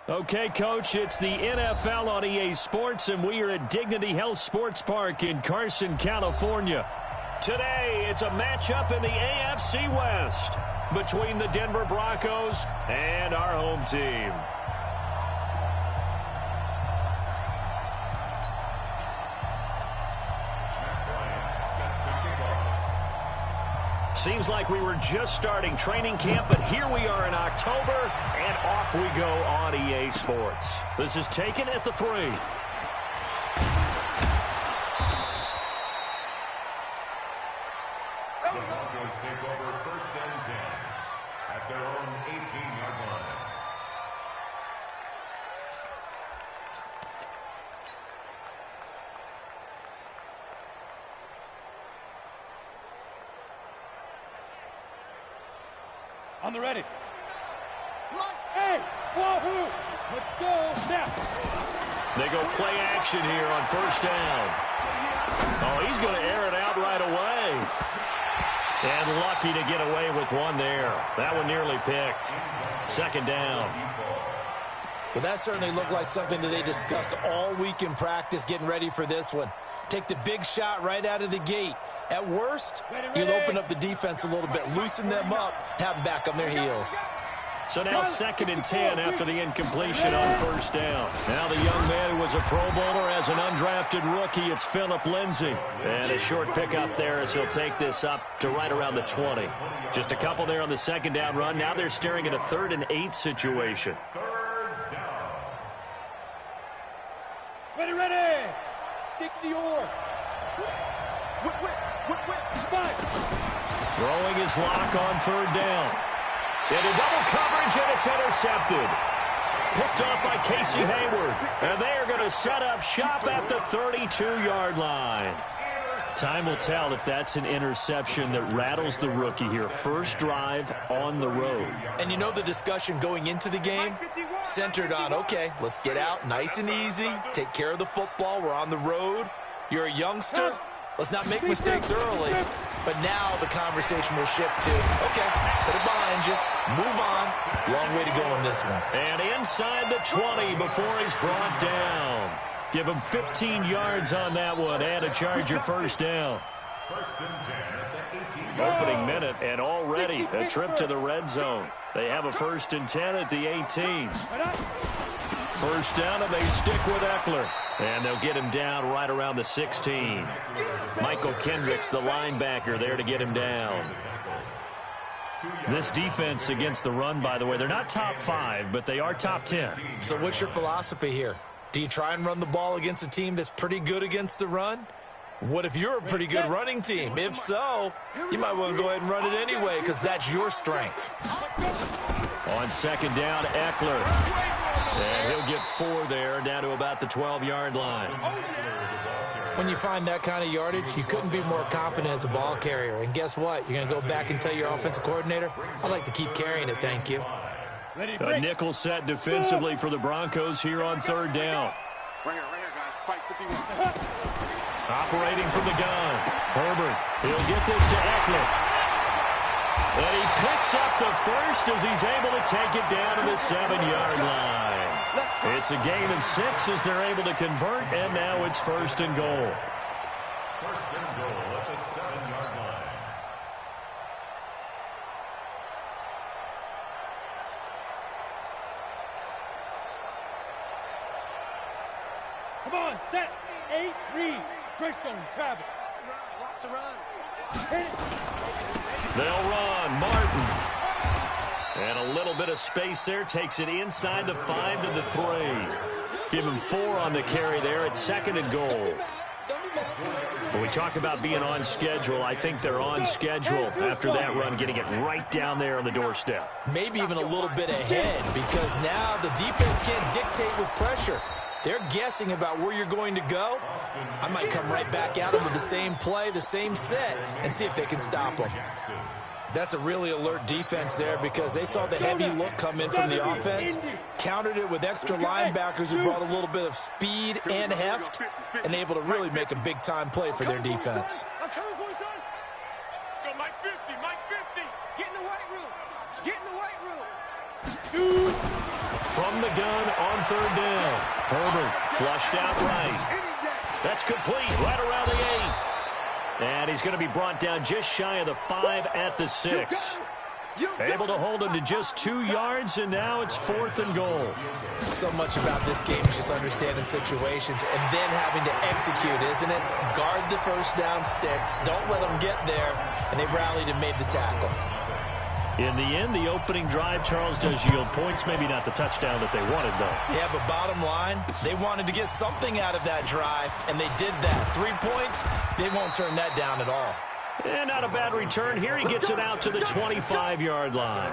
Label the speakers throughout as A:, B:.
A: Okay, Coach, it's the NFL on EA Sports, and we are at Dignity Health Sports Park in Carson, California. Today, it's a matchup in the AFC West between the Denver Broncos and our home team. Seems like we were just starting training camp, but here we are in October, and off we go on EA Sports. This is taken at the 3.
B: The Broncos take over 1st and 10 at their own 18-yard line.
C: On the ready. Hey, wahoo! Let's go now.
A: They go play action here on 1st down. Oh, he's going to air it out right away. And lucky to get away with one there. That one nearly picked. 2nd down.
D: Well, that certainly looked like something that they discussed all week in practice getting ready for this one. Take the big shot right out of the gate. At worst, you'll open up the defense a little bit, loosen them up, have them back on their heels.
A: So now 2nd and 10 after the incompletion on 1st down. Now the young man who was a Pro Bowler as an undrafted rookie, it's Phillip Lindsay. And a short pickup there as he'll take this up to right around the 20. Just a couple there on the 2nd down run. Now they're staring at a 3rd and 8 situation.
B: 3rd down.
C: Ready. 60 or.
A: Throwing his lock on 3rd down. Into double coverage, and it's intercepted. Picked off by Casey Hayward. And they are going to set up shop at the 32-yard line. Time will tell if that's an interception that rattles the rookie here. First drive on the road.
D: And you know the discussion going into the game centered on, okay, let's get out nice and easy, take care of the football, we're on the road. You're a youngster, let's not make mistakes early. But now the conversation will shift to, okay, put it behind you, move on. Long way to go in this one.
A: And inside the 20 before he's brought down. Give him 15 yards on that one and a Charger 1st down.
B: 1st and 10 at the 18.
A: Opening minute and already a trip to the red zone. They have a 1st and 10 at the 18. 1st down, and they stick with Eckler. And they'll get him down right around the 16. Michael Kendricks, the linebacker, there to get him down. This defense against the run, by the way, they're not top 5, but they are top 10.
D: So what's your philosophy here? Do you try and run the ball against a team that's pretty good against the run? What if you're a pretty good running team? If so, you might want to go ahead and run it anyway because that's your strength.
A: On 2nd down, Eckler. And he'll get 4 there, down to about the 12-yard line.
D: When you find that kind of yardage, you couldn't be more confident as a ball carrier. And guess what? You're going to go back and tell your offensive coordinator, I'd like to keep carrying it, thank you.
A: A nickel set defensively for the Broncos here on 3rd down.
E: Right here, guys. Fight 51.
A: Operating from the gun. Herbert, he'll get this to Eckler. And he picks up the 1st as he's able to take it down to the 7-yard line. It's a gain of 6 as they're able to convert, and now it's 1st and goal.
B: 1st and goal at the 7-yard line.
C: Come on, set. 8-3. Greystone, travel.
E: Watch the run.
C: Hit it.
A: They'll run. Martin. And a little bit of space there. Takes it inside the 5 to the 3. Give him 4 on the carry there at 2nd and goal. When we talk about being on schedule, I think they're on schedule after that run, getting it right down there on the doorstep.
D: Maybe even a little bit ahead because now the defense can't dictate with pressure. They're guessing about where you're going to go. I might come right back at them with the same play, the same set, and see if they can stop them. That's a really alert defense there because they saw the heavy look come in from the offense, countered it with extra linebackers who brought a little bit of speed and heft, and able to really make a big-time play for their defense.
E: I'm coming, boys, son. Go, Mike 50, Mike 50. Get in the weight room. Get in the weight room.
A: from the gun on third down. Herbert flushed out right. That's complete right around the 8. And he's going to be brought down just shy of the 5 at the 6. Able to hold him to just 2 yards, and now it's 4th and goal.
D: So much about this game is just understanding situations and then having to execute, isn't it? Guard the first down sticks. Don't let them get there. And they rallied and made the tackle.
A: In the end, the opening drive, Charles, does yield points. Maybe not the touchdown that they wanted, though.
D: Yeah, but bottom line, they wanted to get something out of that drive, and they did that. 3 points, they won't turn that down at all.
A: And not a bad return here. He gets it out to the 25-yard line.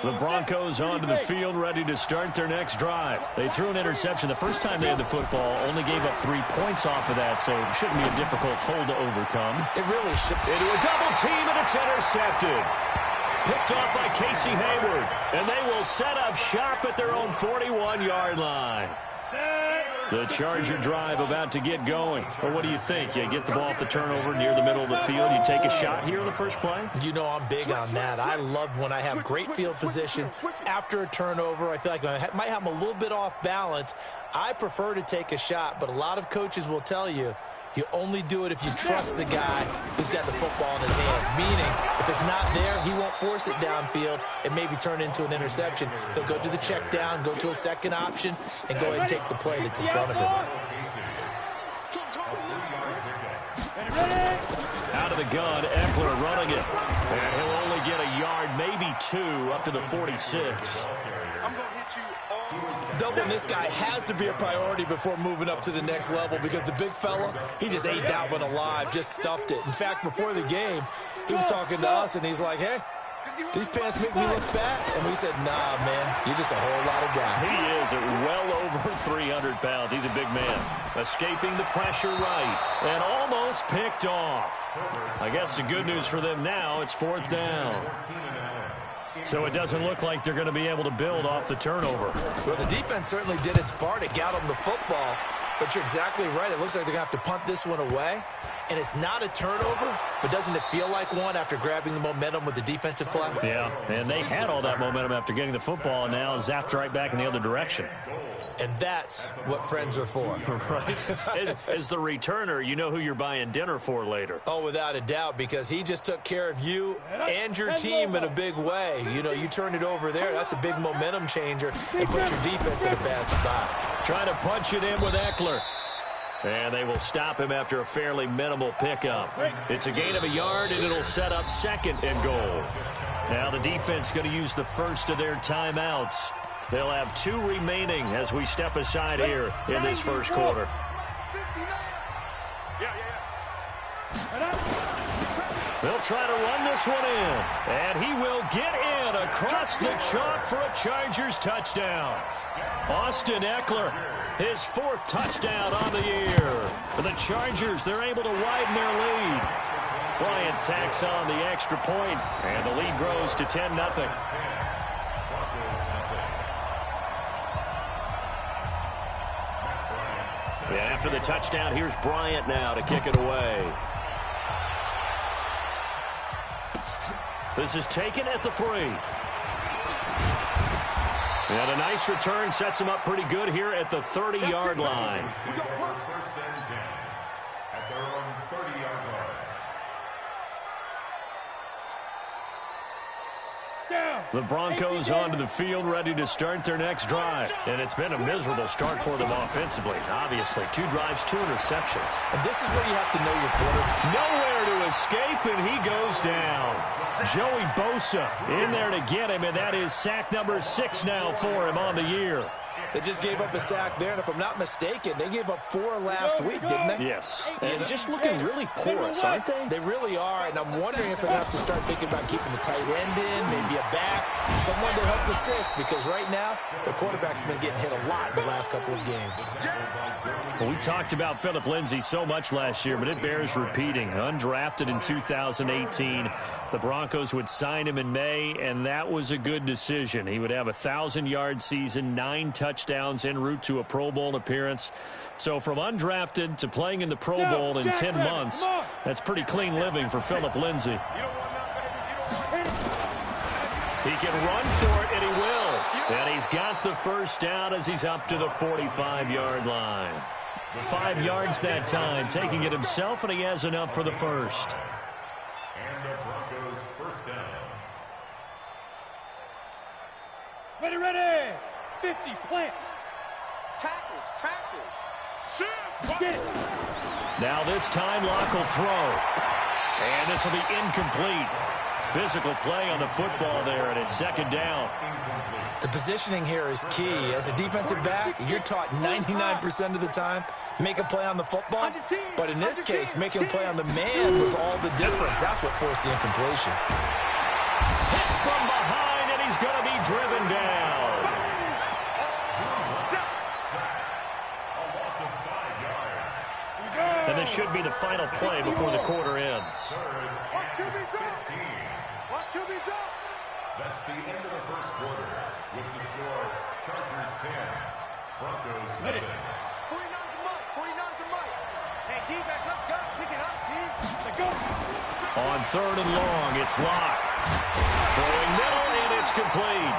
A: The Broncos onto the field, ready to start their next drive. They threw an interception the first time they had the football, only gave up 3 points off of that, so it shouldn't be a difficult hole to overcome.
D: It really should.
A: Into a double team, and it's intercepted. Picked off by Casey Hayward, and they will set up shop at their own 41-yard line. The Charger drive about to get going. Well, what do you think? You get the ball off the turnover near the middle of the field. You take a shot here in the first play?
D: You know I'm big on that. I love when I have great field position. After a turnover, I feel like I might have them a little bit off balance. I prefer to take a shot, but a lot of coaches will tell you, you only do it if you trust the guy who's got the football in his hands. Meaning, if it's not there, he won't force it downfield and maybe turn into an interception. He'll go to the check down, go to a second option, and go ahead and take the play that's in front of him.
A: Out of the gun, Eckler running it. And he'll only get a yard, maybe 2, up to the 46.
E: I'm going to hit you all.
D: Doubling this guy has to be a priority before moving up to the next level because the big fella, he just ate that one alive, just stuffed it. In fact, before the game, he was talking to us, and he's like, hey, these pants make me look fat. And we said, nah, man, you're just a whole lot of guy.
A: He is at well over 300 pounds. He's a big man. Escaping the pressure right and almost picked off. I guess the good news for them now, it's 4th down. So it doesn't look like they're going to be able to build off the turnover.
D: Well, the defense certainly did its part. It got them the football. But you're exactly right. It looks like they're going to have to punt this one away. And it's not a turnover, but doesn't it feel like one after grabbing the momentum with the defensive play?
A: Yeah, and they had all that momentum after getting the football, and now zapped right back in the other direction.
D: And that's what friends are for.
A: Right. As the returner, you know who you're buying dinner for later.
D: Oh, without a doubt, because he just took care of you and your team in a big way. You know, you turn it over there, that's a big momentum changer, and put your defense in a bad spot.
A: Trying to punch it in with Eckler. And they will stop him after a fairly minimal pickup. It's a gain of a yard, and it'll set up 2nd and goal. Now the defense going to use the first of their timeouts. They'll have 2 remaining as we step aside here in this first quarter. They'll try to run this one in, and he will get in across the chalk for a Chargers touchdown. Austin Eckler, his 4th touchdown on the year. For the Chargers, they're able to widen their lead. Bryant tacks on the extra point, and the lead grows to 10-0. And after the touchdown, here's Bryant now to kick it away. This is taken at the 3. And a nice return sets him up pretty good here at the 30-yard line.
B: First and 10 at their own 30-yard line.
A: The Broncos onto the field, ready to start their next drive. And it's been a miserable start for them offensively. Obviously, 2 drives, 2 interceptions.
D: And this is where you have to know your quarterback.
A: Nowhere to escape, and he goes down. Joey Bosa in there to get him, and that is sack number 6 now for him on the year.
D: They just gave up a sack there, and if I'm not mistaken, they gave up 4 last week, didn't they?
A: Yes, and just looking really porous, aren't they?
D: They really are, and I'm wondering if they're going to have to start thinking about keeping the tight end in, maybe a back, someone to help assist, because right now, the quarterback's been getting hit a lot in the last couple of games.
A: Well, we talked about Phillip Lindsay so much last year, but it bears repeating. Undrafted in 2018, The Broncos would sign him in May, and that was a good decision. He would have a 1,000-yard season, 9 touchdowns en route to a Pro Bowl appearance. So from undrafted to playing in the Pro Bowl in 10 months, that's pretty clean living for Philip Lindsay. He can run for it, and he will. And he's got the first down as he's up to the 45-yard line. 5 yards that time, taking it himself, and he has enough for the first.
B: And the Broncos first down.
C: Ready. 50, plant.
E: Tackles.
C: Get it.
A: Now this time, Locke will throw. And this will be incomplete. Physical play on the football there, and it's second down.
D: The positioning here is key. As a defensive back, you're taught 99% of the time, make a play on the football. But in this case, making a play on the man was all the difference. That's what forced the incompletion.
A: Hit from behind, and he's going to be driven down. And this should be the final play before the quarter ends.
B: That's the end of the first quarter. With the score, Chargers 10, Broncos 7.
E: 49 to Mike. Hey, defense, let's go. Pick it up,
C: Let's go.
A: On third and long, it's Locke. Throwing middle, and it's complete.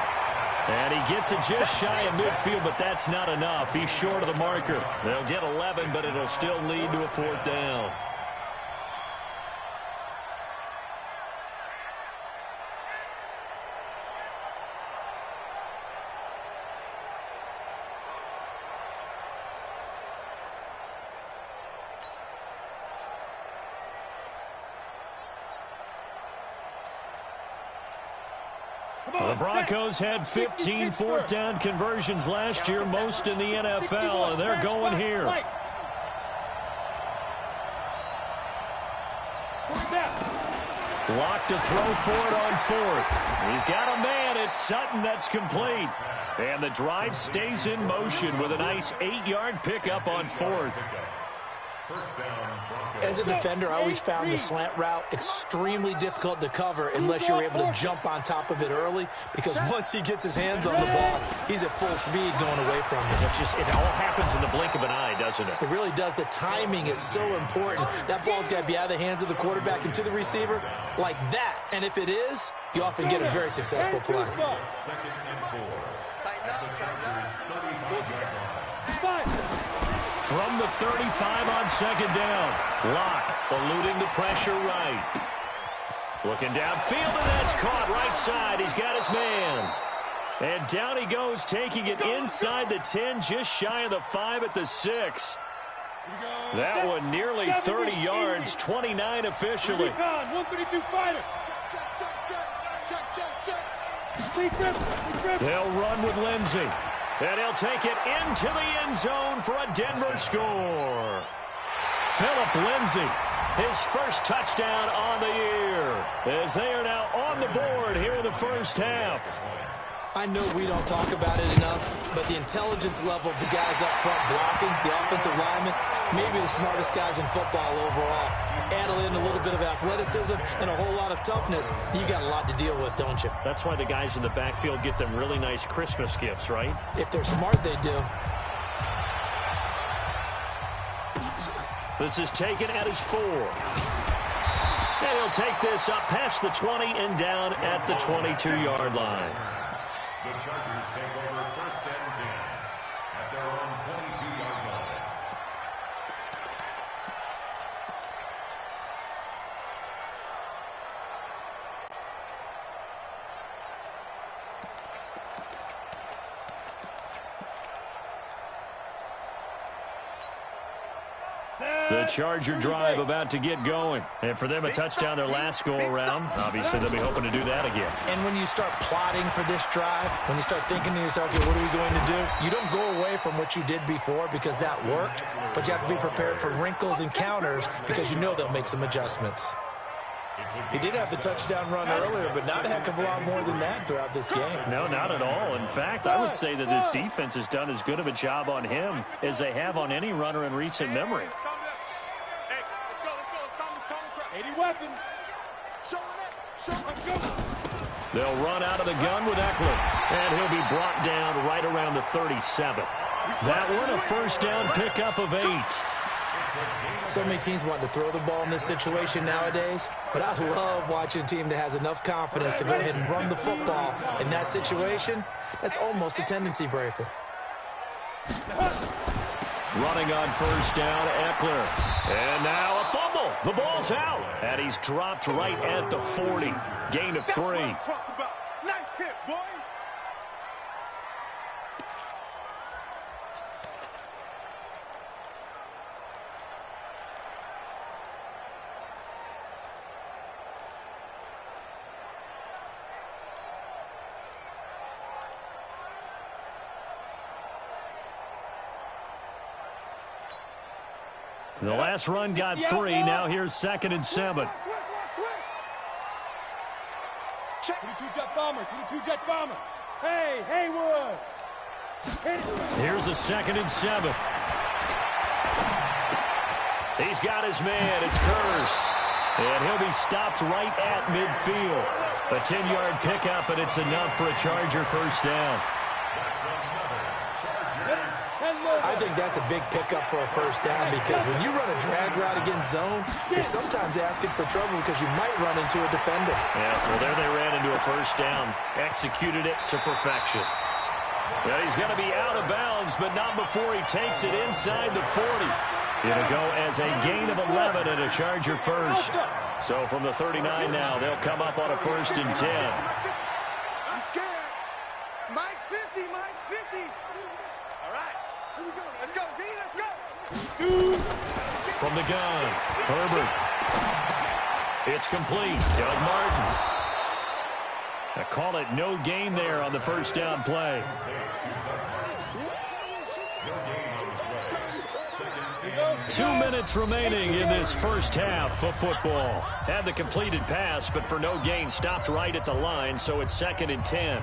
A: And he gets it just shy of midfield, but that's not enough. He's short of the marker. They'll get 11, but it'll still lead to a fourth down. The Broncos had 15 fourth down conversions last year, most in the NFL, and they're going here. Locke to throw for it on fourth. He's got a man. It's Sutton that's complete. And the drive stays in motion with a nice 8-yard pickup on fourth.
D: As a defender, I always found the slant route extremely difficult to cover unless you're able to jump on top of it early, because once he gets his hands on the ball, he's at full speed going away from it.
A: It all happens in the blink of an eye, doesn't it?
D: It really does. The timing is so important. That ball's got to be out of the hands of the quarterback and to the receiver like that. And if it is, you often get a very successful play.
B: Second and 4.
A: From the 35 on second down. Locke eluding the pressure right. Looking downfield, and that's caught right side. He's got his man. And down he goes, taking it inside the 10, just shy of the 5 at the 6. That one nearly 30 yards, 29 officially.
C: 132 fighter.
A: They'll run with Lindsay. And he'll take it into the end zone for a Denver score. Philip Lindsay, his first touchdown on the year, as they are now on the board here in the first half.
D: I know we don't talk about it enough, but the intelligence level of the guys up front blocking, the offensive linemen, maybe the smartest guys in football overall. Add in a little bit of athleticism and a whole lot of toughness, you got a lot to deal with, don't you?
A: That's why the guys in the backfield get them really nice Christmas gifts, right?
D: If they're smart, they do.
A: This is taken at his 4. And he'll take this up past the 20 and down at the 22-yard line.
B: The Chargers take over first and 10 at their own 22-yard line.
A: The Charger drive about to get going. And for them, a touchdown their last go-around. Obviously, they'll be hoping to do that again.
D: And when you start plotting for this drive, when you start thinking to yourself, okay, what are we going to do? You don't go away from what you did before because that worked, but you have to be prepared for wrinkles and counters because you know they'll make some adjustments. He did have the touchdown run earlier, but not a heck of a lot more than that throughout this game.
A: No, not at all. In fact, I would say that this defense has done as good of a job on him as they have on any runner in recent memory.
C: 80 weapons.
A: They'll run out of the gun with Eckler, and he'll be brought down right around the 37. That one, a first down pickup of 8.
D: So many teams want to throw the ball in this situation nowadays, but I love watching a team that has enough confidence to go ahead and run the football. In that situation, that's almost a tendency breaker.
A: Running on first down, Eckler. And now a fumble. The ball's out. And he's dropped right at the 40. Gain of 3.
E: Nice hit, boy.
A: The last run got 3. Now here's 2nd and 7.
C: 22 jet bomber, 22 jet bomber. Hey, Haywood.
A: Here's a 2nd and 7. He's got his man. It's Curse. And he'll be stopped right at midfield. A 10-yard pickup, and it's enough for a Charger first down.
D: I think that's a big pickup for a first down because when you run a drag route against zone, you're sometimes asking for trouble because you might run into a defender.
A: Yeah, well, there they ran into a first down. Executed it to perfection. Well, he's going to be out of bounds, but not before he takes it inside the 40. It'll go as a gain of 11 and a Charger first. So from the 39 now, they'll come up on a 1st and 10.
E: I'm scared. Mike's 50, Mike's 50. All right, here we go. Let's go, D, let's go.
A: From the gun, Herbert. It's complete. Doug Martin. I call it no gain there on the first down play. 2 minutes remaining in this first half of football. Had the completed pass, but for no gain, stopped right at the line, so it's 2nd and 10.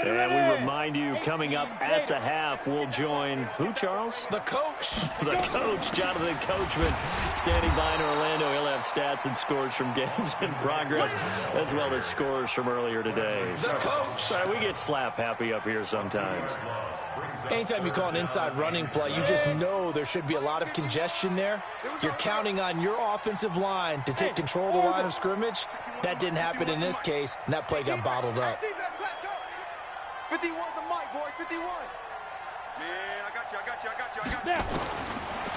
A: And we remind you, coming up at the half, we'll join who, Charles?
D: The coach.
A: The coach, Jonathan Coachman, standing by in Orlando. He'll have stats and scores from games in progress, as well as scores from earlier today.
D: The coach.
A: Sorry, we get slap happy up here sometimes.
D: Anytime you call an inside running play, you just know there should be a lot of congestion there. You're counting on your offensive line to take control of the line of scrimmage. That didn't happen in this case, and that play got bottled up.
E: 51's the mic, boy, 51. Man, I got you.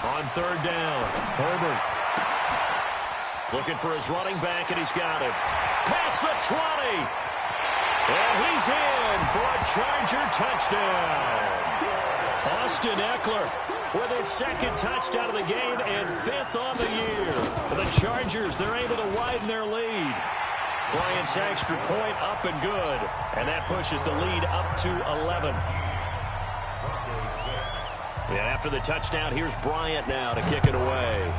A: On third down, Herbert looking for his running back, and he's got it. Past the 20. And he's in for a Charger touchdown. Austin Eckler with his second touchdown of the game and 5th on the year. For the Chargers, they're able to widen their lead. Bryant's extra point up and good. And that pushes the lead up to 11. And after the touchdown, here's Bryant now to kick it away.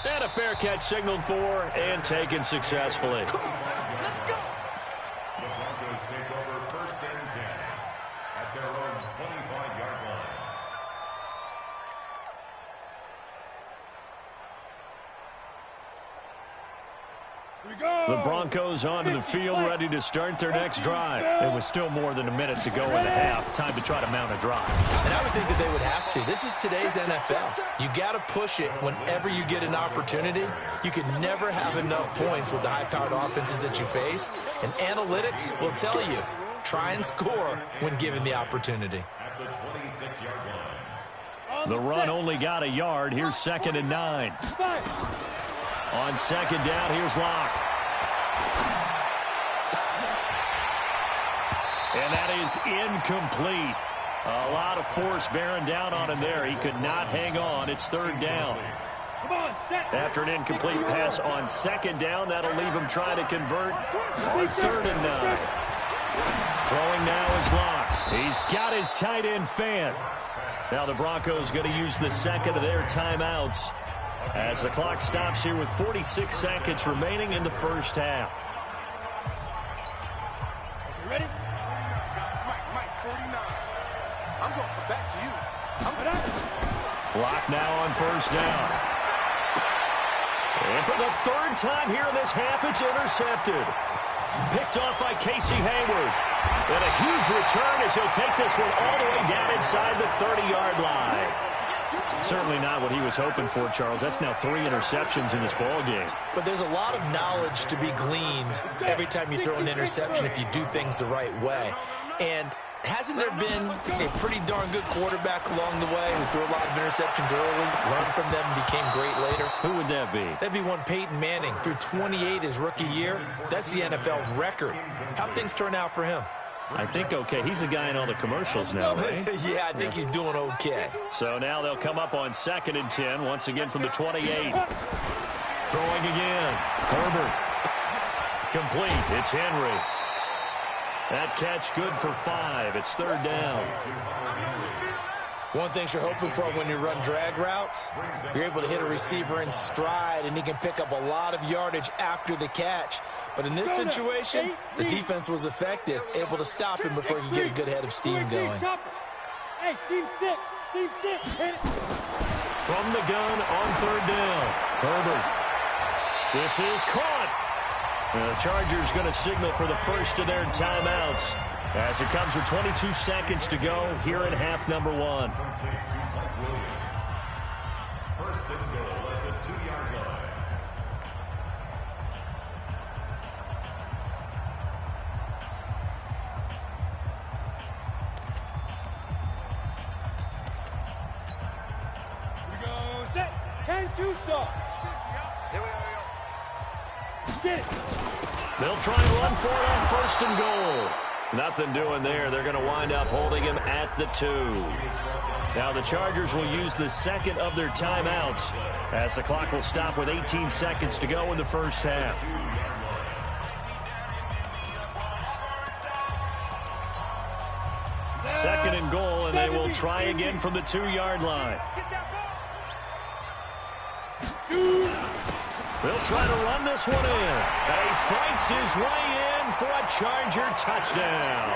A: And a fair catch signaled for and taken successfully.
B: The Broncos take over 1st and 10 at their own 25-yard line.
A: The Broncos onto the field, ready to start their next drive. It was still more than a minute to go in the half. Time to try to mount a drive.
D: And I would think that they would have to. This is today's NFL. You got to push it whenever you get an opportunity. You can never have enough points with the high-powered offenses that you face. And analytics will tell you, try and score when given the opportunity.
B: At the 26-yard line.
A: The run only got a yard. Here's 2nd and 9. On 2nd down, here's Locke. And that is incomplete. A lot of force bearing down on him there. He could not hang on. It's 3rd down. After an incomplete pass on 2nd down, that'll leave him trying to convert on 3rd and 9. Throwing now is Locke. He's got his tight end Fant. Now the Broncos going to use the second of their timeouts as the clock stops here with 46 seconds remaining in the first half.
E: You ready? Mike, 49. I'm going back to you.
A: Block now on 1st down. And for the 3rd time here in this half, it's intercepted. Picked off by Casey Hayward. And a huge return as he'll take this one all the way down inside the 30-yard line. Certainly not what he was hoping for, Charles. That's now 3 interceptions in this ball game.
D: But there's a lot of knowledge to be gleaned every time you throw an interception if you do things the right way. And hasn't there been a pretty darn good quarterback along the way who threw a lot of interceptions early, learned from them, and became great later?
A: Who would that be?
D: That'd be one Peyton Manning. Threw 28 his rookie year. That's the NFL's record. How'd things turn out for him?
A: I think okay. He's a guy in all the commercials now, right?
D: Yeah, I think he's doing okay.
A: So now they'll come up on 2nd and 10, once again from the 28. Throwing again. Herbert. Complete. It's Henry. That catch good for 5. It's 3rd down.
D: One thing you're hoping for when you run drag routes, you're able to hit a receiver in stride, and he can pick up a lot of yardage after the catch. But in this situation, the defense was effective, able to stop him before he could get a good head of steam going.
C: Hey, Steve 6. Hit it.
A: From the gun on 3rd down. Herbert. This is caught. The Chargers going to signal for the first of their timeouts as it comes with 22 seconds to go here in half number 1.
B: First and goal at the 2-yard line.
C: Here we go. Set. 10-2 stop.
E: Here we go.
C: Get it.
A: They'll try and run for it on 1st and goal. Nothing doing there. They're going to wind up holding him at the 2. Now the Chargers will use the second of their timeouts as the clock will stop with 18 seconds to go in the first half. Second and goal, and they will try again from the 2-yard line. They'll try to run this one in. And he fights his way in for a Charger touchdown.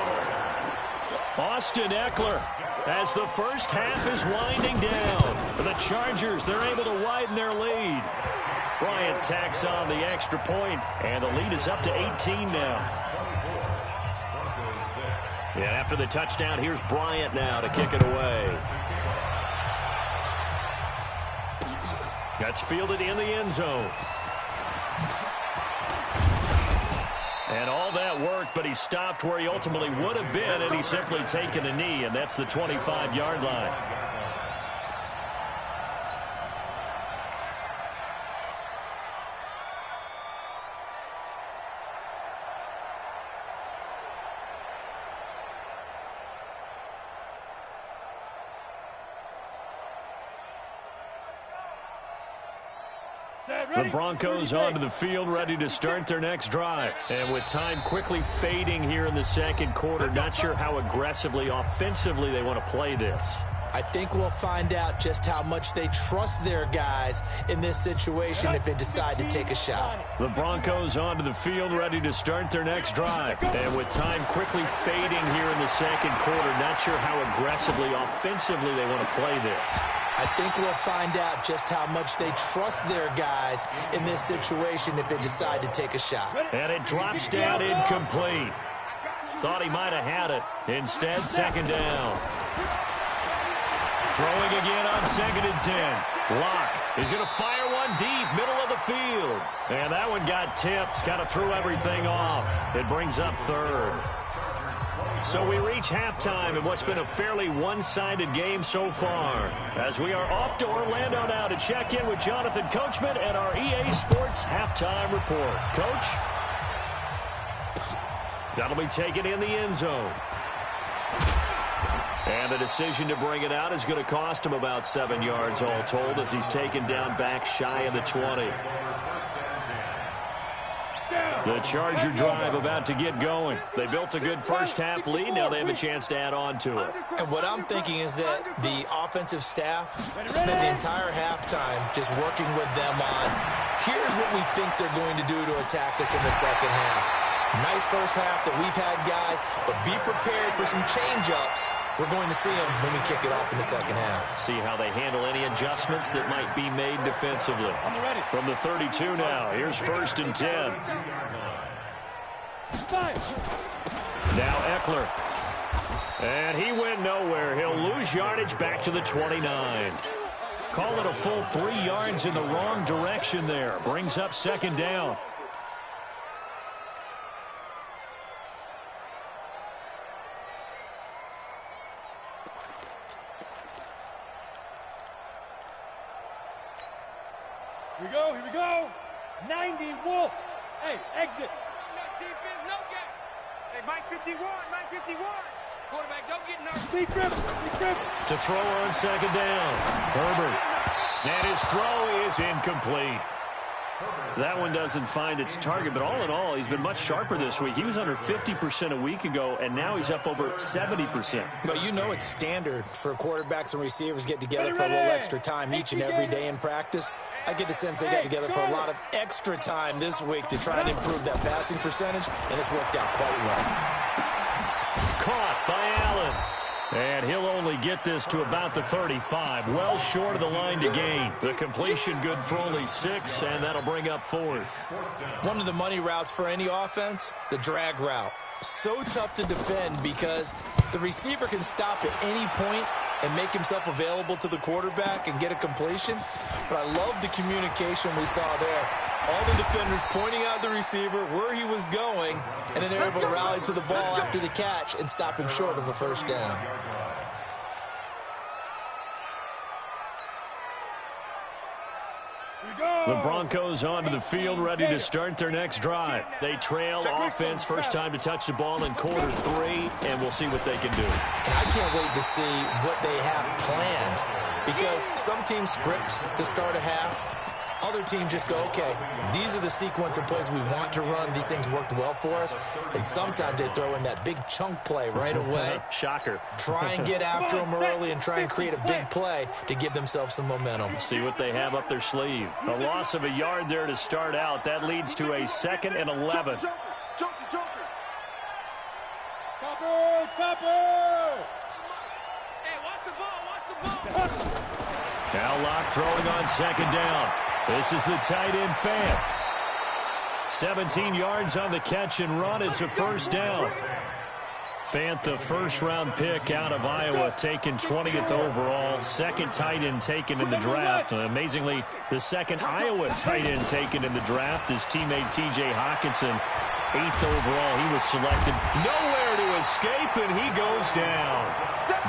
A: Austin Eckler, as the first half is winding down. For the Chargers, they're able to widen their lead. Bryant tacks on the extra point, and the lead is up to 18 now. Yeah, after the touchdown, here's Bryant now to kick it away. That's fielded in the end zone. And all that worked, but he stopped where he ultimately would have been, and he's simply taken a knee, and that's the 25-yard line. The Broncos onto the field, ready to start their next drive. And with time quickly fading here in the second quarter, not sure how aggressively, offensively they want to play this.
D: I think we'll find out just how much they trust their guys in this situation if they decide to take a shot.
A: The Broncos onto the field, ready to start their next drive. And with time quickly fading here in the second quarter, not sure how aggressively, offensively they want to play this.
D: I think we'll find out just how much they trust their guys in this situation if they decide to take a shot.
A: And it drops down incomplete. Thought he might have had it. Instead, second down. Throwing again on 2nd and 10. Locke is going to fire one deep, middle of the field. And that one got tipped, kind of threw everything off. It brings up third. So we reach halftime in what's been a fairly one-sided game so far. As we are off to Orlando now to check in with Jonathan Coachman and our EA Sports halftime report. Coach? That'll be taken in the end zone. And the decision to bring it out is going to cost him about 7 yards all told as he's taken down back shy of the 20. The Charger drive about to get going. They built a good first-half lead. Now they have a chance to add on to it.
D: And what I'm thinking is that the offensive staff spent the entire halftime just working with them on, here's what we think they're going to do to attack us in the second half. Nice first half that we've had, guys, but be prepared for some change-ups. We're going to see them when we kick it off in the second half.
A: See how they handle any adjustments that might be made defensively. From the 32 now, here's 1st and 10. Now Eckler. And he went nowhere. He'll lose yardage back to the 29. Call it a full 3 yards in the wrong direction there. Brings up 2nd down.
C: Here we go. 90 Wolf. Hey, exit.
E: No gap. Hey, Mike 51, Mike 51. Quarterback, don't get nervous.
C: Be grip.
A: To throw on 2nd down. Herbert. And his throw is incomplete. That one doesn't find its target, but all in all, he's been much sharper this week. He was under 50% a week ago, and now he's up over 70%.
D: But you know it's standard for quarterbacks and receivers get together for a little extra time each and every day in practice. I get the sense they got together for a lot of extra time this week to try and improve that passing percentage, and it's worked out quite well.
A: Caught by Allen. And he'll only get this to about the 35. Well short of the line to gain. The completion good for only 6, and that'll bring up 4th.
D: One of the money routes for any offense, the drag route. So tough to defend because the receiver can stop at any point and make himself available to the quarterback and get a completion. But I love the communication we saw there. All the defenders pointing out the receiver, where he was going, and then they're able to rally to the ball after the catch and stop him short of a 1st down.
A: The Broncos onto the field, ready to start their next drive. They trail offense, first time to touch the ball in quarter 3, and we'll see what they can do.
D: And I can't wait to see what they have planned because some teams script to start a half. Other teams just go, okay, these are the sequence of plays we want to run. These things worked well for us. And sometimes they throw in that big chunk play right away.
A: Shocker.
D: Try and get after them early and try and create a big play to give themselves some momentum.
A: See what they have up their sleeve. A loss of a yard there to start out. That leads to a 2nd and 11.
C: Topper! Topper!
E: Hey, watch the ball, watch the ball.
A: Now Locke throwing on second down. This is the tight end Fant. 17 yards on the catch and run. It's a first down. Fant, the first-round pick out of Iowa, taken 20th overall. Second tight end taken in the draft. Amazingly, the second Iowa tight end taken in the draft is teammate T.J. Hawkinson. 8th overall, he was selected. Nowhere to escape, and he goes down.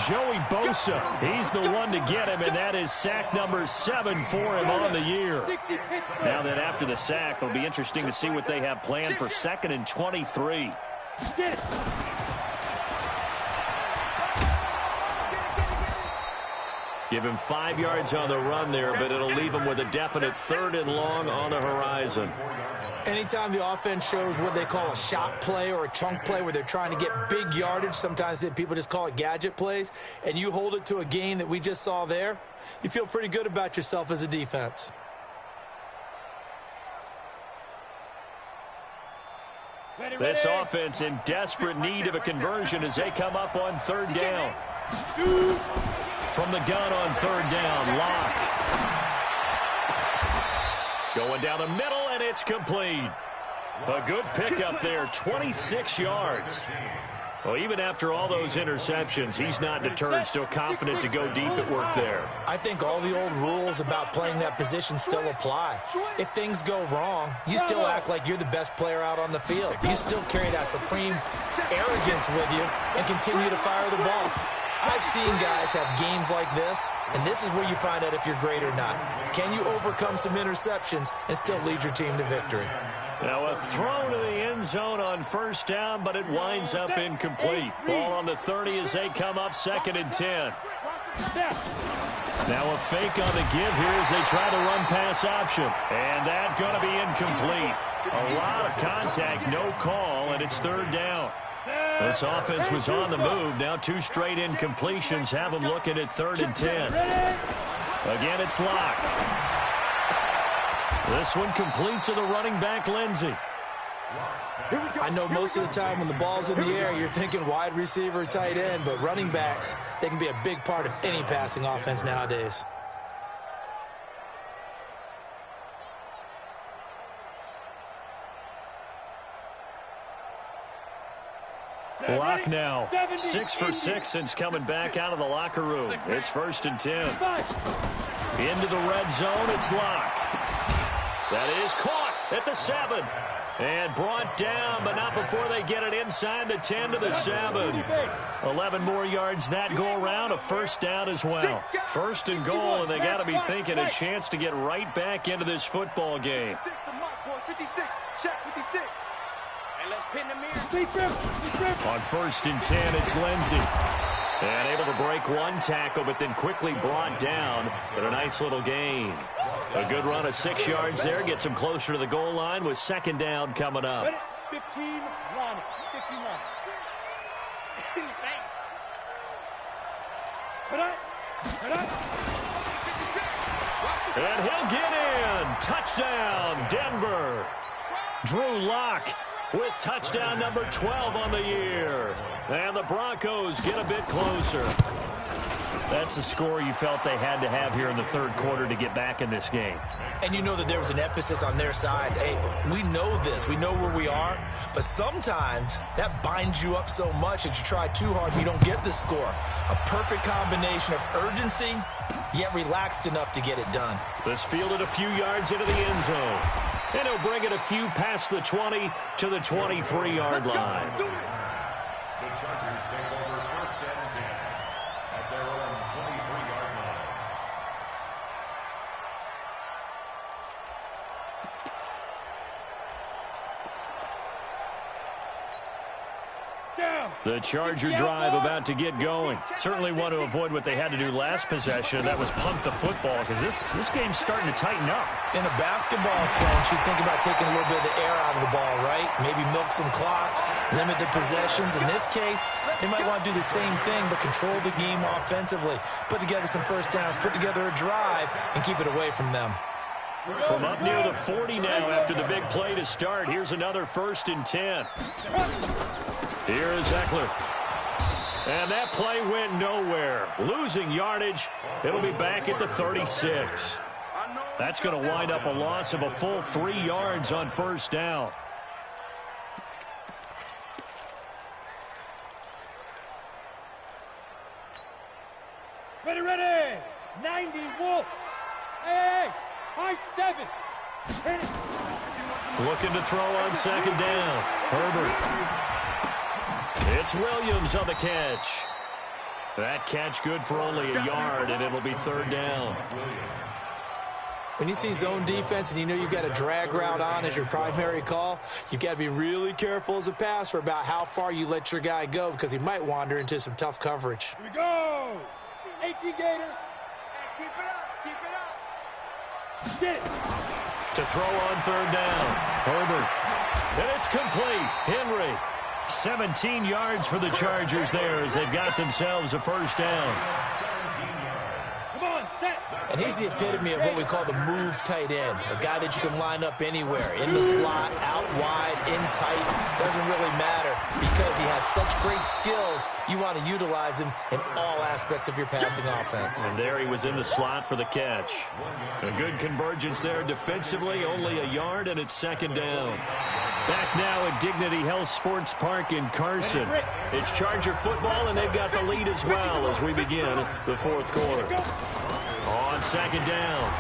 A: Joey Bosa, he's the one to get him, and that is sack number 7 for him on the year. Now that after the sack, it'll be interesting to see what they have planned for 2nd and 23. Give him 5 yards on the run there, but it'll leave him with a definite 3rd and long on the horizon.
D: Anytime the offense shows what they call a shot play or a chunk play where they're trying to get big yardage, sometimes people just call it gadget plays, and you hold it to a gain that we just saw there, you feel pretty good about yourself as a defense.
A: This offense in desperate need of a conversion as they come up on 3rd down. From the gun on 3rd down, Locke. Going down the middle, and it's complete. A good pickup there, 26 yards. Well, even after all those interceptions, he's not deterred, still confident to go deep at work there.
D: I think all the old rules about playing that position still apply. If things go wrong, you still act like you're the best player out on the field. You still carry that supreme arrogance with you and continue to fire the ball. I've seen guys have games like this, and this is where you find out if you're great or not. Can you overcome some interceptions and still lead your team to victory?
A: Now a throw to the end zone on 1st down, but it winds up incomplete. Ball on the 30 as they come up 2nd and 10. Now a fake on the give here as they try the run-pass option. And that's going to be incomplete. A lot of contact, no call, and it's 3rd down. This offense was on the move. Now 2 straight incompletions have them looking at 3rd and 10. Again, it's Locke. This one complete to the running back, Lindsey.
D: I know most of the time when the ball's in the air, you're thinking wide receiver, tight end, but running backs, they can be a big part of any passing offense nowadays.
A: Locke now 6 for 6 since coming back out of the locker room. It's 1st and 10. Into the red zone, it's Locke. That is caught at the 7. And brought down, but not before they get it inside the 10 to the 7. 11 more yards that go around, a 1st down as well. 1st and goal, and they got to be thinking a chance to get right back into this football game. On 1st and 10, it's Lindsey. And able to break one tackle, but then quickly brought down. But a nice little gain. A good run of 6 yards there. Gets him closer to the goal line with 2nd down coming up.
C: 15 line. 15 line.
A: And he'll get in. Touchdown, Denver. Drew Locke with touchdown number 12 on the year. And the Broncos get a bit closer. That's the score you felt they had to have here in the 3rd quarter to get back in this game.
D: And you know that there was an emphasis on their side. Hey, we know this. We know where we are. But sometimes that binds you up so much that you try too hard and you don't get the score. A perfect combination of urgency, yet relaxed enough to get it done.
A: This fielded a few yards into the end zone. And he'll bring it a few past the 20 to the 23-yard line.
B: The Chargers take over 1st and 10 at their own 23-yard line.
A: The Charger drive about to get going. Certainly want to avoid what they had to do last possession. That was punt the football, because this game's starting to tighten up.
D: In a basketball sense, you think about taking a little bit of the air out of the ball, right? Maybe milk some clock, limit the possessions. In this case, they might want to do the same thing, but control the game offensively. Put together some 1st downs, put together a drive, and keep it away from them.
A: From up near the 40 now after the big play to start. Here's another 1st and 10. Here is Eckler. And that play went nowhere. Losing yardage. It'll be back at the 36. That's going to wind up a loss of a full 3 yards on first down.
C: Ready, ready. 90, Wolf. Hey, high 7. Hit it.
A: Looking to throw on second down. Herbert. It's Williams on the catch. That catch good for only a yard, and it'll be third down.
D: When you see zone defense and you know you've got a drag route on as your primary call, you've got to be really careful as a passer about how far you let your guy go because he might wander into some tough coverage.
C: Here we go. 18 Gator.
E: Hey, keep it up. Keep it up.
C: Get it.
A: To throw on third down. Herbert. And it's complete. Henry. 17 yards for the Chargers there as they've got themselves a first down.
C: Come on, set.
D: And he's the epitome of what we call the move tight end, a guy that you can line up anywhere, in the slot, out wide, in tight, doesn't really matter because he has such great skills. You want to utilize him in all aspects of your passing offense.
A: And there he was in the slot for the catch. A good convergence there defensively, only a yard, and it's second down. Back now at Dignity Health Sports Park in Carson. It's Charger football, and they've got the lead as well as we begin the fourth quarter. On second down,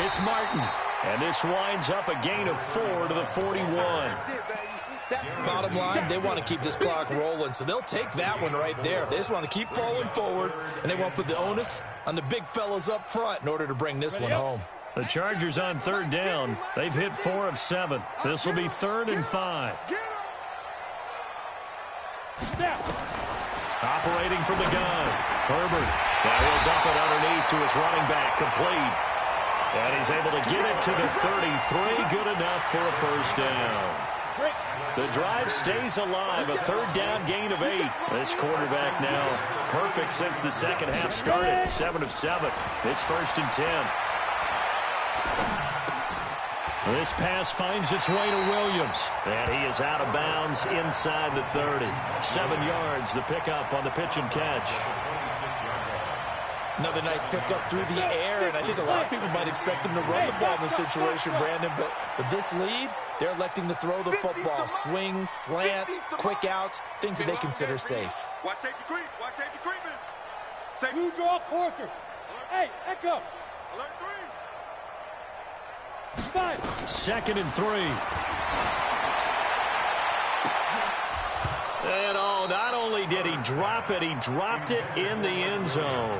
A: it's Martin. And this winds up a gain of 4 to the 41.
D: Bottom line, they want to keep this clock rolling, so they'll take that one right there. They just want to keep falling forward, and they want to put the onus on the big fellas up front in order to bring this one home.
A: The Chargers on third down. They've hit 4 of 7. This will be 3rd and 5. Operating from the gun. Herbert. Now he'll dump it underneath to his running back. Complete. And he's able to get it to the 33. Good enough for a first down. The drive stays alive. A third down gain of 8. This quarterback now perfect since the second half started. 7 of 7. It's 1st and 10. This pass finds its way to Williams. And he is out of bounds inside the 30. 7 yards, the pickup on the pitch and catch.
D: Another nice pickup through the air, and I think a lot of people might expect them to run the ball in this situation, Brandon, but with this lead, they're electing to throw the football. Swings, slants, quick outs, things that they consider safe.
E: Watch safety creep. Watch safety creeping. Safety.
C: You draw corkers. Hey, echo.
E: Alert 3.
C: 5.
A: 2nd and 3. And oh, not only did he drop it, he dropped it in the end zone.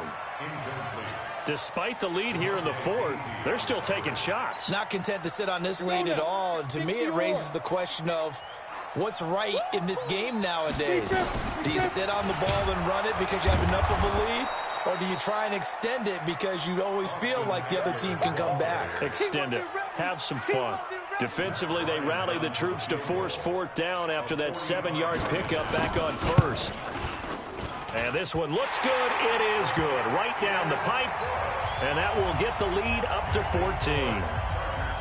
A: Despite the lead here in the 4th, they're still taking shots.
D: Not content to sit on this lead at all, and to me it raises the question of what's right in this game nowadays. Do you sit on the ball and run it because you have enough of a lead? Or do you try and extend it because you always feel like the other team can come back?
A: Extend it. Have some fun. Defensively, they rally the troops to force 4th down after that 7-yard pickup back on 1st. And this one looks good. It is good. Right down the pipe. And that will get the lead up to 14.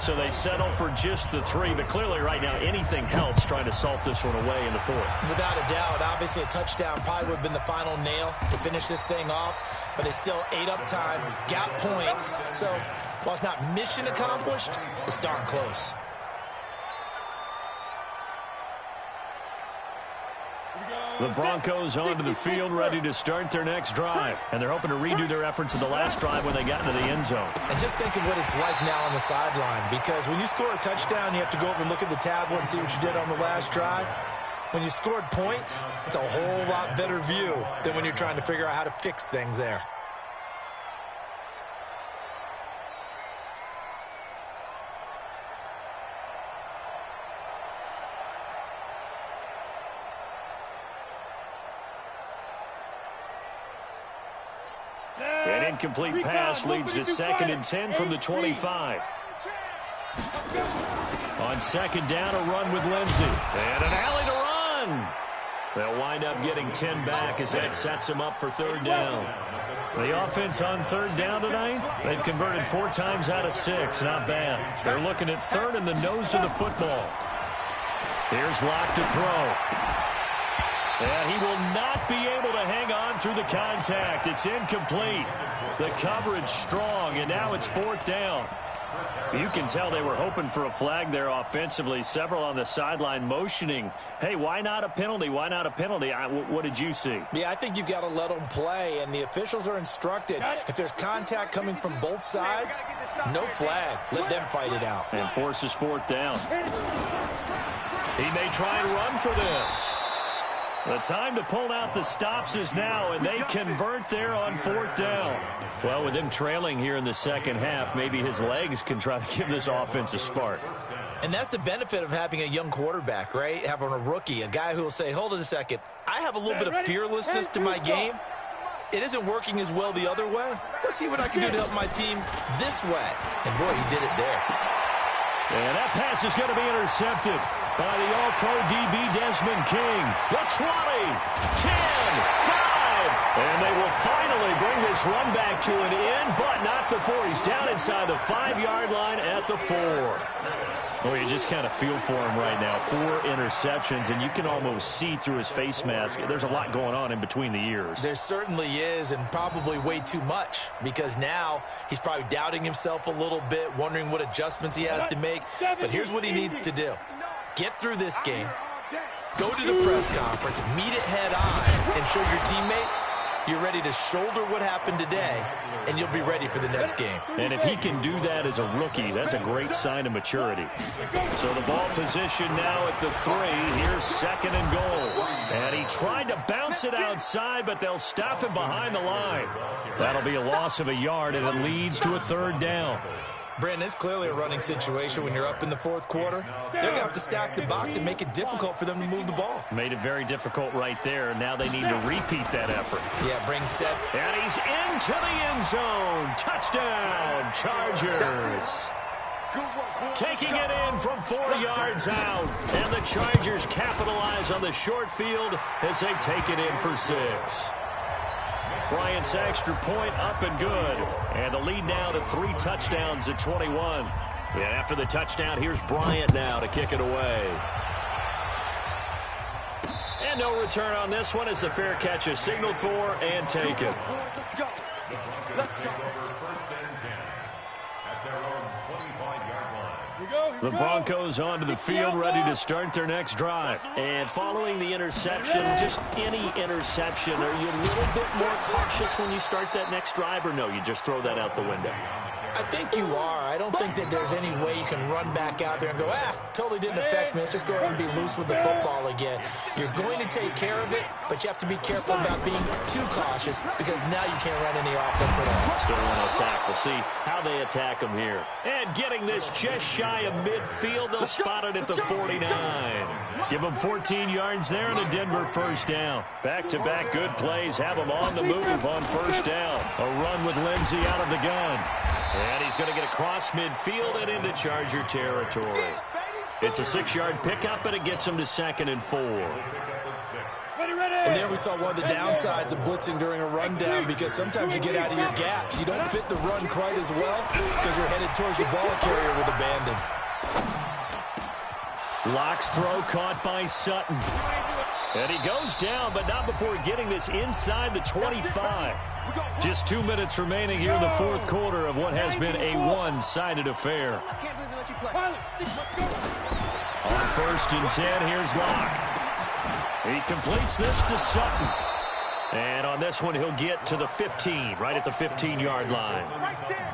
A: So they settle for just the 3. But clearly right now anything helps trying to salt this one away in the 4th.
D: Without a doubt. Obviously a touchdown probably would have been the final nail to finish this thing off. But it's still 8 up time. Got points. So while it's not mission accomplished, it's darn close.
A: The Broncos onto the field, ready to start their next drive. And they're hoping to redo their efforts of the last drive when they got into the end zone.
D: And just think of what it's like now on the sideline. Because when you score a touchdown, you have to go over and look at the tablet and see what you did on the last drive. When you scored points, it's a whole lot better view than when you're trying to figure out how to fix things there.
A: An incomplete pass leads to 2nd and 10 from the 25. On 2nd down, a run with Lindsey. And an alley to run. They'll wind up getting 10 back as that sets them up for 3rd down. The offense on 3rd down tonight, they've converted 4 times out of 6. Not bad. They're looking at 3rd in the nose of the football. Here's Locke to throw. And he will not be able to hang on through the contact. It's incomplete. The coverage strong, and now it's 4th down. You can tell they were hoping for a flag there offensively. Several on the sideline motioning, hey, why not a penalty? Why not a penalty? What did you see?
D: Yeah, I think you've got to let them play, and the officials are instructed. If there's contact coming from both sides, no flag. Let them fight it out.
A: And forces 4th down. He may try and run for this. The time to pull out the stops is now, and they convert there on 4th down. Well, with him trailing here in the second half, maybe his legs can try to give this offense a spark.
D: And that's the benefit of having a young quarterback, right? Having a rookie, a guy who will say, hold it a second, I have a little bit of fearlessness to my game. It isn't working as well the other way. Let's see what I can do to help my team this way. And, boy, he did it there.
A: And that pass is going to be intercepted by the All-Pro DB Desmond King. The 20, 10, 5. And they will finally bring this run back to an end, but not before he's down inside the 5-yard line at the 4. Well, you just kind of feel for him right now. 4 interceptions, and you can almost see through his face mask. There's a lot going on in between the ears.
D: There certainly is, and probably way too much, because now he's probably doubting himself a little bit, wondering what adjustments he has to make. But here's what he needs to do. Get through this game, go to the press conference, meet it head on, and show your teammates you're ready to shoulder what happened today, and you'll be ready for the next game.
A: And if he can do that as a rookie, that's a great sign of maturity. So the ball position now at the 3. Here's 2nd and goal. And he tried to bounce it outside, but they'll stop him behind the line. That'll be a loss of a yard, and it leads to a 3rd down.
D: Brandon, it's clearly a running situation when you're up in the 4th quarter. They're going to have to stack the box and make it difficult for them to move the ball.
A: Made it very difficult right there. Now they need to repeat that effort.
D: Yeah, bring set.
A: And he's into the end zone. Touchdown, Chargers. Taking it in from 4 yards out. And the Chargers capitalize on the short field as they take it in for 6. Bryant's extra point up and good. And the lead now to 3 touchdowns at 21. And after the touchdown, here's Bryant now to kick it away. And no return on this one as the fair catch is signaled for and taken.
E: Let's go. Let's go.
A: The Broncos onto the field, ready to start their next drive. And following the interception, just any interception, are you a little bit more cautious when you start that next drive, or no, you just throw that out the window?
D: I think you are. I don't think that there's any way you can run back out there and go, totally didn't affect me. Let's just go ahead and be loose with the football again. You're going to take care of it, but you have to be careful about being too cautious because now you can't run any offense at all.
A: Still want to attack. We'll see how they attack them here. And getting this just shy of midfield, they'll spot it at the 49. Give them 14 yards there and a Denver 1st down. Back-to-back good plays have them on the move on 1st down. A run with Lindsey out of the gun. And he's going to get across midfield and into Charger territory. It's a 6-yard pickup, and it gets him to 2nd and 4.
D: And there we saw one of the downsides of blitzing during a rundown because sometimes you get out of your gaps. You don't fit the run quite as well because you're headed towards the ball carrier with abandon.
A: Locke's throw caught by Sutton. And he goes down, but not before getting this inside the 25. Just 2 minutes remaining here in the 4th quarter of what has been a one-sided affair.
E: I can't believe they let you play.
A: On 1st and 10, here's Locke. He completes this to Sutton. And on this one, he'll get to the 15, right at the 15-yard line.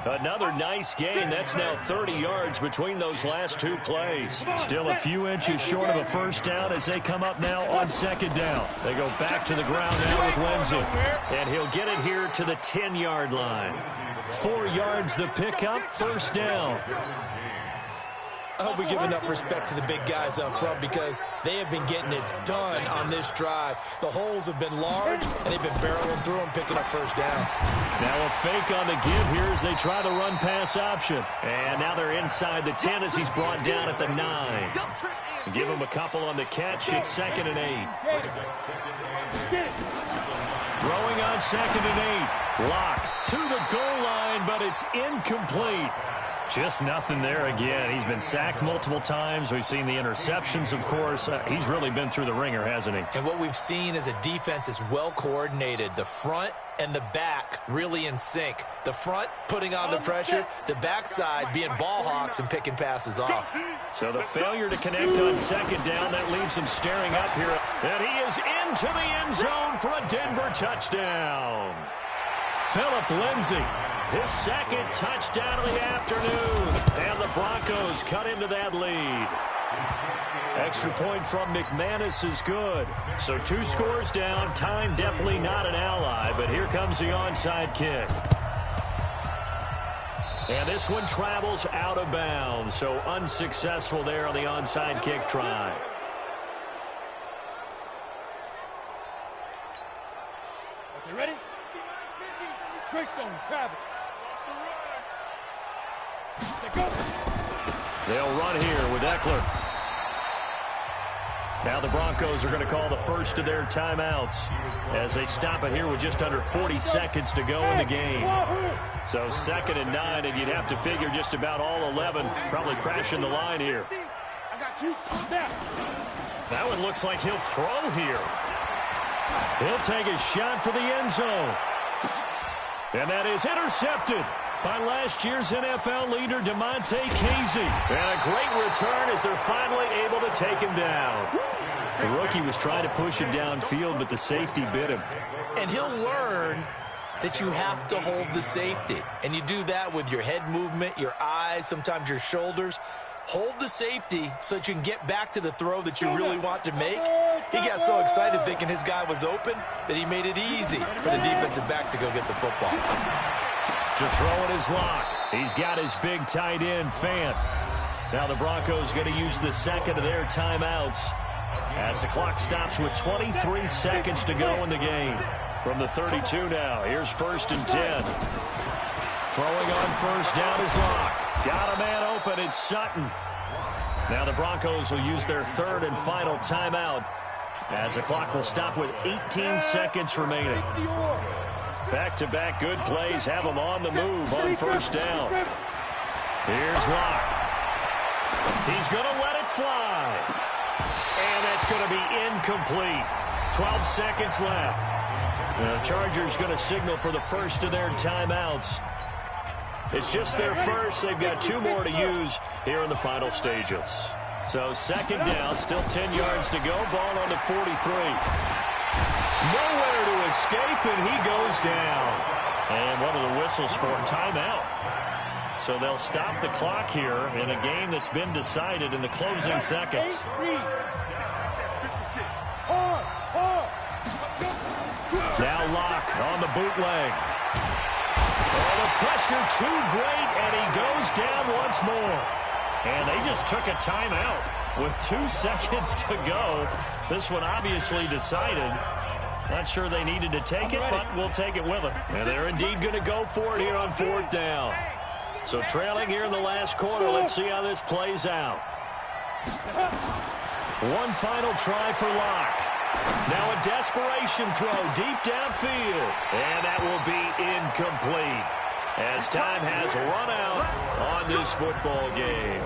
A: Another nice gain. That's now 30 yards between those last 2 plays. Still a few inches short of a 1st down as they come up now on 2nd down. They go back to the ground now with Lindsey. And he'll get it here to the 10-yard line. 4 yards the pickup, 1st down.
D: I hope we give enough respect to the big guys up front because they have been getting it done on this drive. The holes have been large, and they've been barreling through them, picking up 1st downs.
A: Now a fake on the give here as they try the run-pass option. And now they're inside the 10 as he's brought down at the 9. Give him a couple on the catch. It's 2nd and 8. Throwing on 2nd and 8. Locke to the goal line, but it's incomplete. Just nothing there again. He's been sacked multiple times. We've seen the interceptions, of course. He's really been through the ringer, hasn't he?
D: And what we've seen is a defense that's well coordinated. The front and the back really in sync. The front putting on the pressure, the backside being ball hawks and picking passes off.
A: So the failure to connect on second down, that leaves him staring up here. And he is into the end zone for a Denver touchdown. Phillip Lindsay, his second touchdown of the afternoon. And the Broncos cut into that lead. Extra point from McManus is good. So 2 scores down. Time definitely not an ally, but here comes the onside kick. And this one travels out of bounds, so unsuccessful there on the onside kick try.
C: Okay, ready? Greystone, travel.
A: They'll run here with Eckler. Now the Broncos are going to call the first of their timeouts as they stop it here with just under 40 seconds to go in the game. So 2nd and 9, and you'd have to figure just about all 11 probably crashing the line here. That one looks like he'll throw here. He'll take a shot for the end zone. And that is intercepted by last year's NFL leader, DeMonte Casey. And a great return as they're finally able to take him down. The rookie was trying to push him downfield, but the safety bit him.
D: And he'll learn that you have to hold the safety. And you do that with your head movement, your eyes, sometimes your shoulders. Hold the safety so that you can get back to the throw that you really want to make. He got so excited thinking his guy was open that he made it easy for the defensive back to go get the football.
A: To throw in his lock. He's got his big tight end, Fant. Now the Broncos going to use the second of their timeouts as the clock stops with 23 seconds to go in the game. From the 32 now, here's 1st and 10. Throwing on first down is Locke. Got a man open, it's Sutton. Now the Broncos will use their 3rd and final timeout as the clock will stop with 18 seconds remaining. Back-to-back good plays have them on the move on first down. Here's Locke. He's going to let it fly. And that's going to be incomplete. 12 seconds left. The Chargers going to signal for the first of their timeouts. It's just their first. They've got 2 more to use here in the final stages. So 2nd down, still 10 yards to go. Ball on the 43. Nowhere to escape, and he goes down. And one of the whistles for a timeout. So they'll stop the clock here in a game that's been decided in the closing seconds. Now Locke on the bootleg. Oh, the pressure too great, and he goes down once more. And they just took a timeout with 2 seconds to go. This one obviously decided. Not sure they needed to take it, but we'll take it with them. And they're indeed going to go for it here on 4th down. So trailing here in the last quarter, let's see how this plays out. One final try for Locke. Now a desperation throw deep downfield. And that will be incomplete as time has run out on this football game.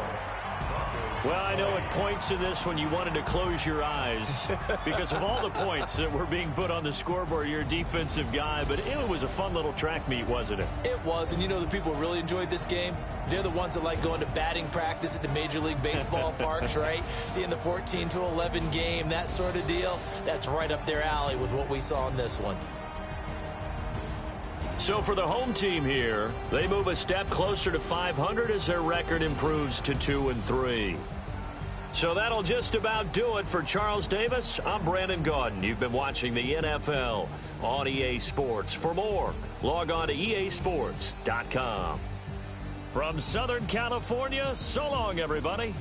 A: Well, I know at points in this one you wanted to close your eyes because of all the points that were being put on the scoreboard. You're a defensive guy, but it was a fun little track meet, wasn't it?
D: It was, and you know the people who really enjoyed this game? They're the ones that like going to batting practice at the Major League Baseball parks, right? Seeing the 14-11 game, that sort of deal. That's right up their alley with what we saw in this one.
A: So for the home team here, they move a step closer to 500 as their record improves to 2-3. So that'll just about do it for Charles Davis. I'm Brandon Gaudin. You've been watching the NFL on EA Sports. For more, log on to easports.com. From Southern California, so long, everybody.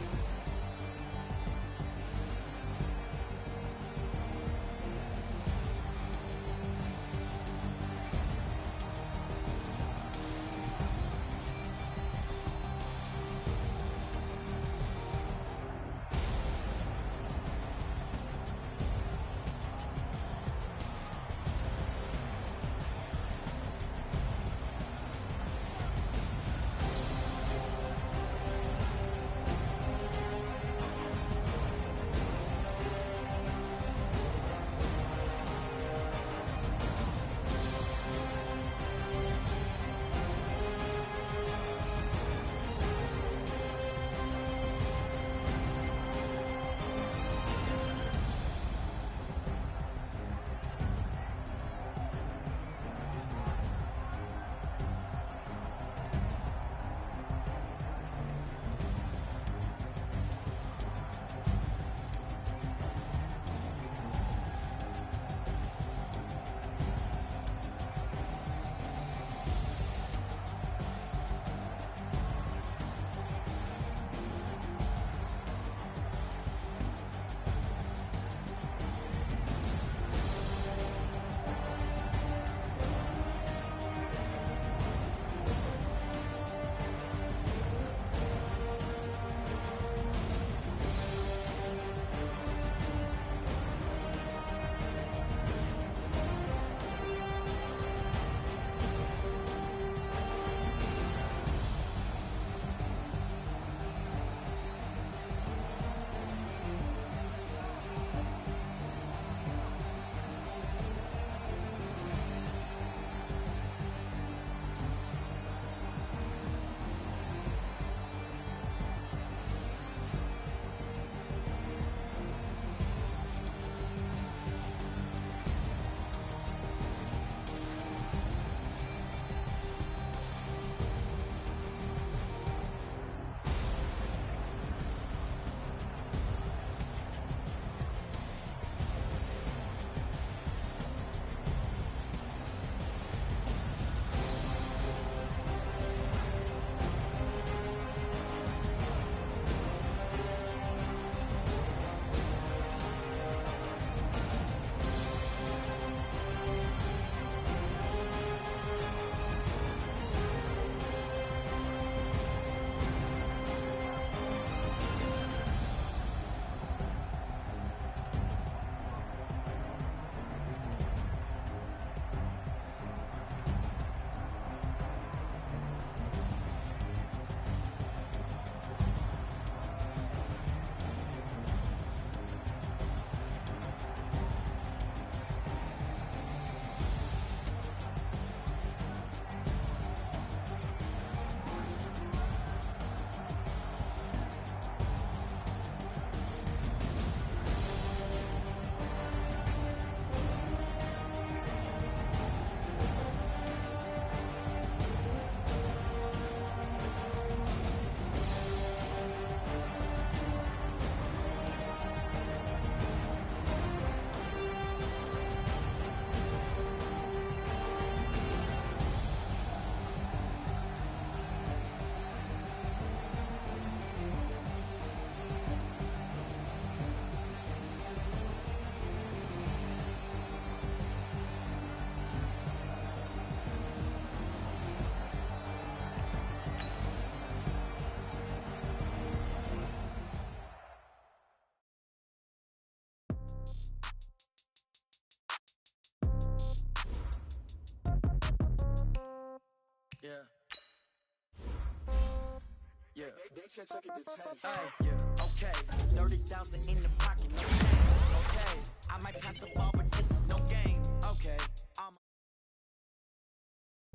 F: Okay, 30,000 in the pocket, no change. Okay, I might pass the ball, but this is no game. Okay,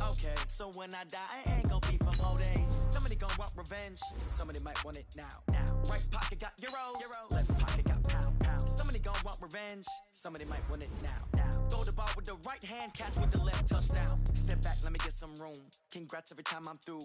F: okay, so when I die, I ain't gon' be from old age. Somebody gon' want revenge, somebody might want it now. Right pocket got euros, left pocket got pound. Somebody gon' want revenge, somebody might want it now. Throw the ball with the right hand, catch with the left, touchdown. Step back, let me get some room. Congrats every time I'm through.